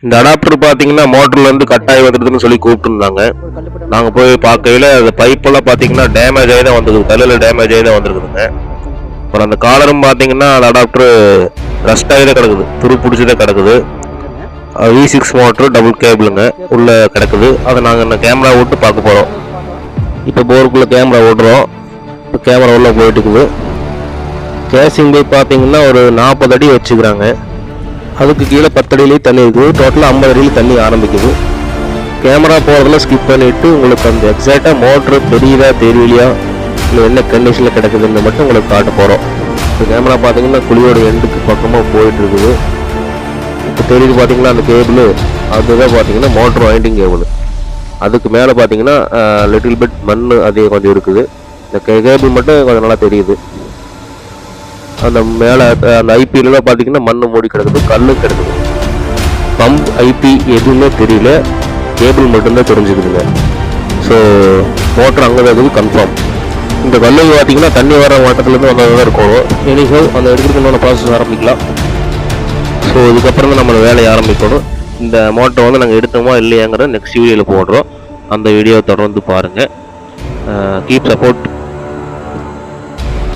இந்த அடாப்டர் பார்த்தீங்கன்னா மோட்டர்லேருந்து கட்டாயி வந்துடுதுன்னு சொல்லி கூப்பிட்டுருந்தாங்க. நாங்கள் போய் பார்க்கையில் அந்த பைப்பெல்லாம் பார்த்தீங்கன்னா டேமேஜ் ஆகி தான் வந்துருக்குது, கல்லில் டேமேஜ் ஆகி தான் வந்துருக்குதுங்க. அப்புறம் அந்த காலரும் பார்த்தீங்கன்னா அந்த அடாப்டர் ரஸ்ட் ஆகி தான் கிடக்குது, துரு பிடிச்சி தான் கிடக்குது. V6 மோட்ரு டபுள் கேபிளுங்க உள்ளே கிடக்குது. அதை நாங்கள் இன்னும் கேமரா விட்டு பார்க்க போகிறோம். இப்போ போருக்குள்ளே கேமரா ஓடுறோம். இப்போ கேமரா உள்ளே போயிட்டு இருக்குது. கேசிங் பை பார்த்தீங்கன்னா ஒரு 40 அடி வச்சுக்கிறாங்க. அதுக்கு கீழே 10 அடியிலேயே தண்ணி இருக்குது. டோட்டலாக 50 அடியில் தண்ணி ஆரம்பிக்குது. கேமரா போகிறதுல ஸ்கிப் பண்ணிவிட்டு உங்களுக்கு அந்த எக்ஸாக்டாக மோட்ரு தெரியுதா தெரியலையா, இல்லை என்ன கண்டிஷனில் கிடக்குதுன்னு மட்டும் உங்களுக்கு காட்ட போகிறோம். இப்போ கேமரா பார்த்தீங்கன்னா குழியோட எண்டுக்கு பக்கமாக போயிட்டு இருக்குது. இப்போ தெரியுது பார்த்தீங்கன்னா அந்த கேபிள், அதுதான் பார்த்தீங்கன்னா மோட்ரு வைண்டிங் கேபிள். அதுக்கு மேலே பார்த்தீங்கன்னா லிட்டில் பிட் மண் அதே கொஞ்சம் இருக்குது. இந்த கேபிள் மட்டும் கொஞ்சம் நல்லா தெரியுது. அந்த மேலே அந்த ஐபியிலலாம் பார்த்தீங்கன்னா மண் மூடி கிடக்குது, கல் கிடக்குது. பம்ப் ஐபி எதுவுமே தெரியல, கேபிள் மட்டும்தான் தெரிஞ்சுக்குதுங்க. ஸோ மோட்டர் அங்கே தான் இருக்குது கன்ஃபார்ம். இந்த கல்லுக்கு பார்த்தீங்கன்னா தண்ணி வர மாட்டத்துலேருந்து வந்ததாக தான் இருக்கணும். எனிஹோ அந்த எடுக்கிறதுக்கான ப்ராசஸ் ஆரம்பிக்கலாம். ஸோ இதுக்கப்புறம் தான் நம்ம வேலையை ஆரம்பிக்கணும். இந்த மோட்டரை வந்து நாங்கள் எடுத்தோமா இல்லையாங்கிற நெக்ஸ்ட் வீடியோவில் போடுறோம். அந்த வீடியோவை தொடர்ந்து பாருங்கள். Keep support.